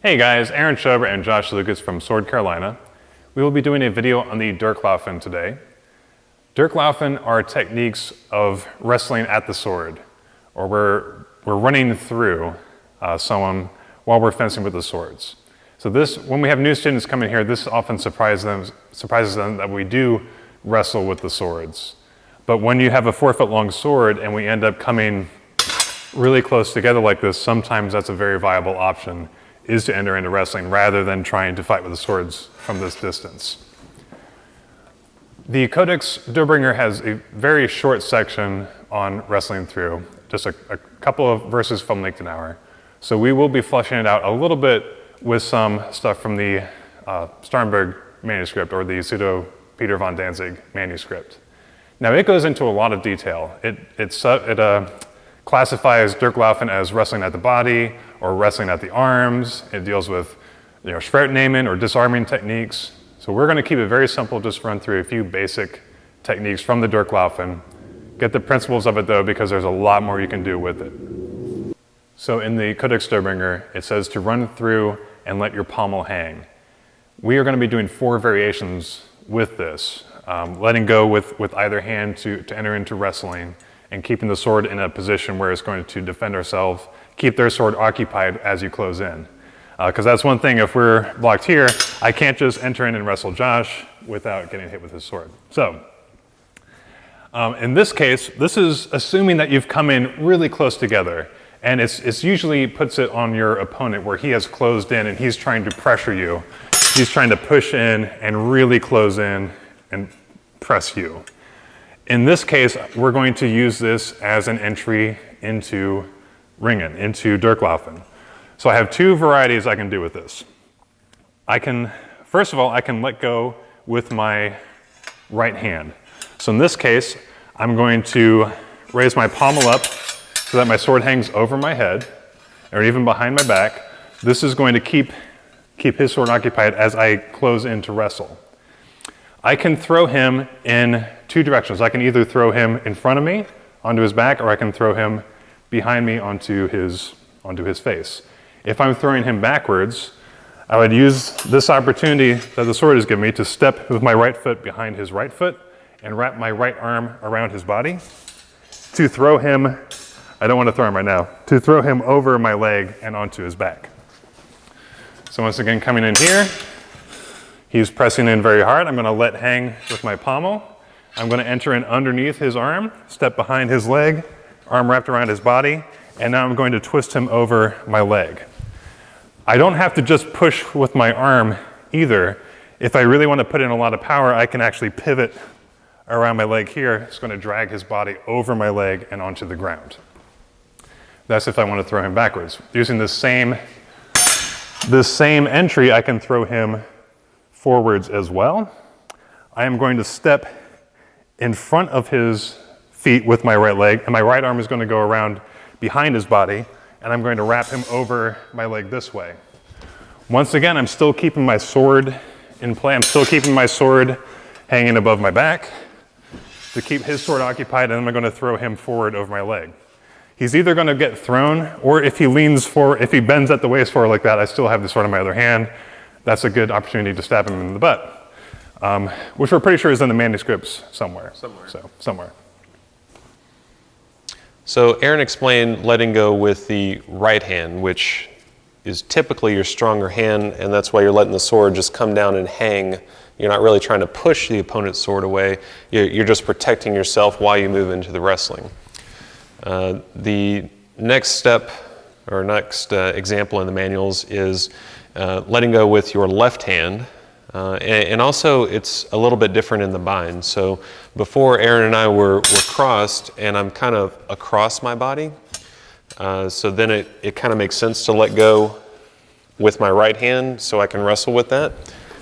Hey guys, Aaron Schober and Josh Lucas from Sword Carolina. We will be doing a video on the Durchlaufen today. Durchlaufen are techniques of wrestling at the sword, or we're running through someone while we're fencing with the swords. So this, when we have new students come in here, this often surprises them that we do wrestle with the swords. But when you have a 4-foot long sword and we end up coming really close together like this, sometimes that's a very viable option, is to enter into wrestling rather than trying to fight with the swords from this distance. The Codex Durbringer has a very short section on wrestling through, just a couple of verses from Liechtenauer. So we will be fleshing it out a little bit with some stuff from the Starhemberg manuscript or the pseudo Peter von Danzig manuscript. Now it goes into a lot of detail. It classifies Durchlaufen as wrestling at the body or wrestling at the arms. It deals with Schwertnehmen or disarming techniques. So we're going to keep it very simple, just run through a few basic techniques from the Durchlaufen. Get the principles of it though, because there's a lot more you can do with it. So in the Codex Durbringer, it says to run through and let your pommel hang. We are going to be doing 4 variations with this. Letting go with either hand to enter into wrestling, and keeping the sword in a position where it's going to defend ourselves, keep their sword occupied as you close in. Because that's one thing, if we're blocked here, I can't just enter in and wrestle Josh without getting hit with his sword. So, in this case, this is assuming that you've come in really close together, and it's usually puts it on your opponent where he has closed in and he's trying to pressure you. He's trying to push in and really close in and press you. In this case, we're going to use this as an entry into Ringen, into Durchlaufen. So I have 2 varieties I can do with this. First of all, I can let go with my right hand. So in this case, I'm going to raise my pommel up so that my sword hangs over my head, or even behind my back. This is going to keep his sword occupied as I close in to wrestle. I can throw him in 2 directions. I can either throw him in front of me onto his back, or I can throw him behind me onto his face. If I'm throwing him backwards, I would use this opportunity that the sword has given me to step with my right foot behind his right foot and wrap my right arm around his body to throw him, I don't want to throw him right now, to throw him over my leg and onto his back. So once again, coming in here, he's pressing in very hard. I'm going to let hang with my pommel. I'm going to enter in underneath his arm, step behind his leg, arm wrapped around his body, and now I'm going to twist him over my leg. I don't have to just push with my arm either. If I really want to put in a lot of power, I can actually pivot around my leg here. It's going to drag his body over my leg and onto the ground. That's if I want to throw him backwards. Using this same entry, I can throw him forwards as well. I am going to step in front of his feet with my right leg, and my right arm is going to go around behind his body, and I'm going to wrap him over my leg this way. Once again, I'm still keeping my sword in play. I'm still keeping my sword hanging above my back to keep his sword occupied, and then I'm going to throw him forward over my leg. He's either going to get thrown, or if he leans forward, if he bends at the waist forward like that, I still have the sword in my other hand. That's a good opportunity to stab him in the butt, which we're pretty sure is in the manuscripts somewhere. Somewhere. So Aaron explained letting go with the right hand, which is typically your stronger hand, and that's why you're letting the sword just come down and hang. You're not really trying to push the opponent's sword away. You're just protecting yourself while you move into the wrestling. The next step, or next example in the manuals is letting go with your left hand. And also it's a little bit different in the bind. So before Aaron and I were crossed, and I'm kind of across my body. So then it kind of makes sense to let go with my right hand so I can wrestle with that,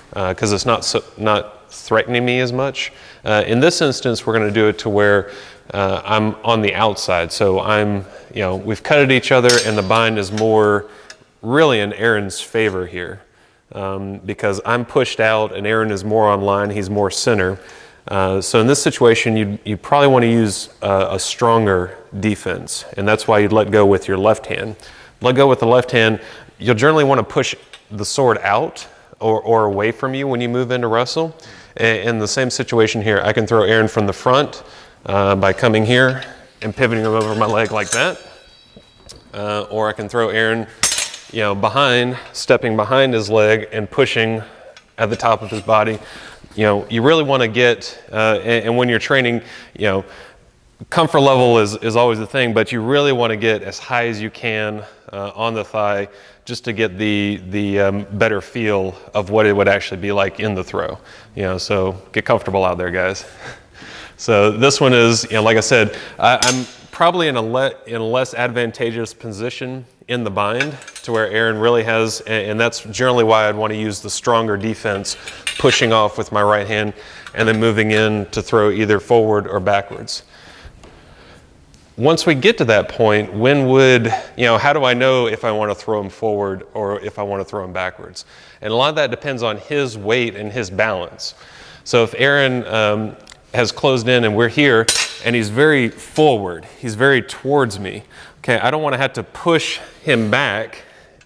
because it's not threatening me as much. In this instance, we're going to do it to where I'm on the outside. So we've cut at each other, and the bind is more really in Aaron's favor here, because I'm pushed out and Aaron is more on line, he's more center. So in this situation, you probably want to use a stronger defense, and that's why you'd let go with your left hand. Let go with the left hand, you'll generally want to push the sword out or away from you when you move into wrestle. In the same situation here, I can throw Aaron from the front by coming here and pivoting him over my leg like that. Or I can throw Aaron, behind, stepping behind his leg and pushing at the top of his body. You really want to get, and when you're training, comfort level is always the thing, but you really want to get as high as you can on the thigh just to get the better feel of what it would actually be like in the throw. So get comfortable out there, guys. So this one is, like I said, I'm probably in a less advantageous position in the bind to where Aaron really has, and that's generally why I'd want to use the stronger defense, pushing off with my right hand and then moving in to throw either forward or backwards. Once we get to that point, how do I know if I want to throw him forward or if I want to throw him backwards? And a lot of that depends on his weight and his balance. So if Aaron has closed in and we're here and he's very forward, he's very towards me, okay, I don't want to have to push him back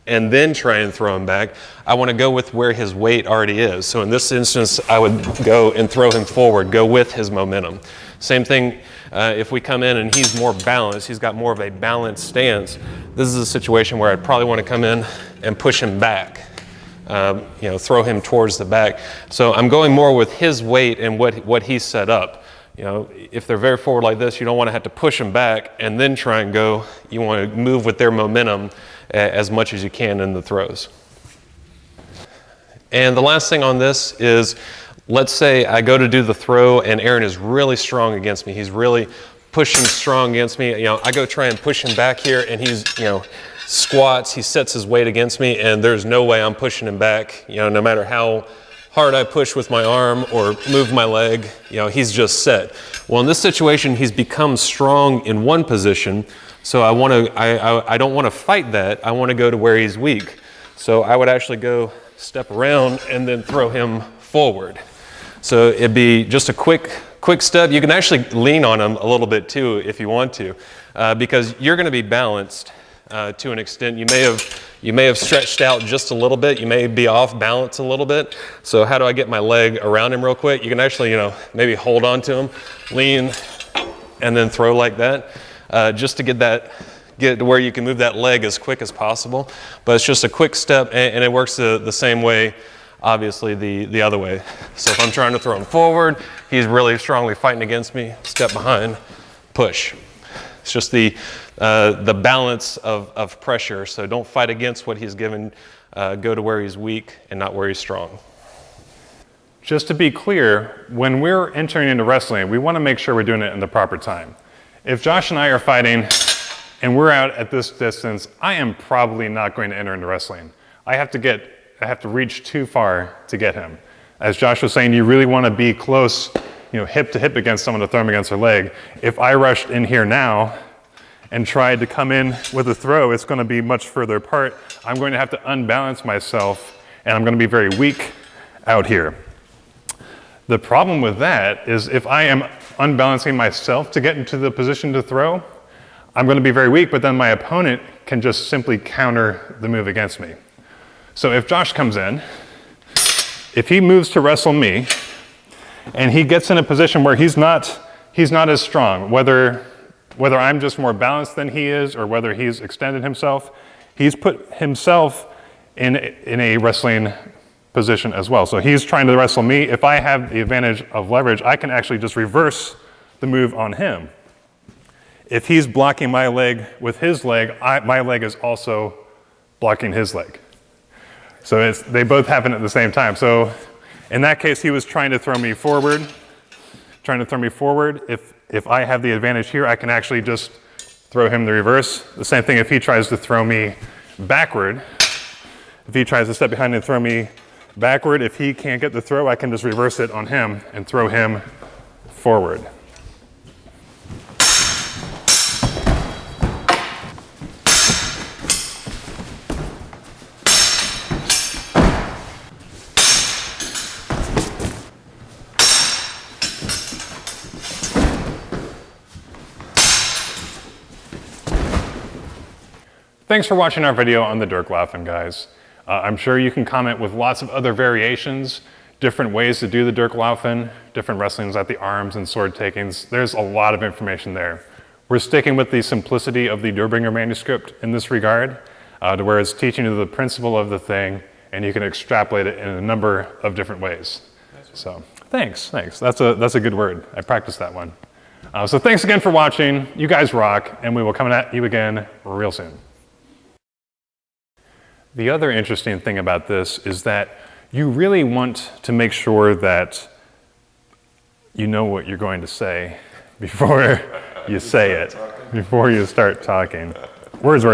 and then try and throw him back. I want to go with where his weight already is. So in this instance, I would go and throw him forward, go with his momentum. Same thing if we come in and he's more balanced, he's got more of a balanced stance. This is a situation where I'd probably want to come in and push him back, throw him towards the back. So I'm going more with his weight and what he's set up. If they're very forward like this, you don't want to have to push them back and then try and go. You want to move with their momentum as much as you can in the throws. And the last thing on this is, let's say I go to do the throw and Aaron is really strong against me. He's really pushing strong against me. I go try and push him back here and he's, squats, he sets his weight against me and there's no way I'm pushing him back. No matter how hard I push with my arm or move my leg, he's just set. Well, in this situation, he's become strong in one position. So I don't want to fight that. I want to go to where he's weak. So I would actually go step around and then throw him forward. So it'd be just a quick step. You can actually lean on him a little bit too if you want to, because you're going to be balanced to an extent. You may have stretched out just a little bit. You may be off balance a little bit. So how do I get my leg around him real quick? You can actually, maybe hold on to him, lean, and then throw like that, just to get to where you can move that leg as quick as possible. But it's just a quick step, and it works the same way, obviously, the other way. So if I'm trying to throw him forward, he's really strongly fighting against me, step behind, push. It's just the balance of pressure. So don't fight against what he's given. Go to where he's weak and not where he's strong. Just to be clear, when we're entering into wrestling, we want to make sure we're doing it in the proper time. If Josh and I are fighting and we're out at this distance, I am probably not going to enter into wrestling. I have to reach too far to get him. As Josh was saying, you really want to be close, hip to hip against someone to throw him against their leg. If I rushed in here now and tried to come in with a throw, it's going to be much further apart. I'm going to have to unbalance myself, and I'm going to be very weak out here. The problem with that is if I am unbalancing myself to get into the position to throw, I'm going to be very weak, but then my opponent can just simply counter the move against me. So if Josh comes in, if he moves to wrestle me, and he gets in a position where he's not as strong, whether I'm just more balanced than he is or whether he's extended himself, he's put himself in a wrestling position as well. So he's trying to wrestle me. If I have the advantage of leverage, I can actually just reverse the move on him. If he's blocking my leg with his leg, my leg is also blocking his leg. So they both happen at the same time. So in that case, he was trying to throw me forward. If I have the advantage here, I can actually just throw him the reverse. The same thing if he tries to throw me backward. If he tries to step behind and throw me backward, if he can't get the throw, I can just reverse it on him and throw him forward. Thanks for watching our video on the Durchlaufen, guys. I'm sure you can comment with lots of other variations, different ways to do the Durchlaufen, different wrestlings at the arms and sword takings. There's a lot of information there. We're sticking with the simplicity of the Durbringer manuscript in this regard, to where it's teaching you the principle of the thing, and you can extrapolate it in a number of different ways. So, thanks. That's a good word. I practiced that one. So thanks again for watching. You guys rock, and we will come at you again real soon. The other interesting thing about this is that you really want to make sure that you know what you're going to say before you say it, before you start talking. Words.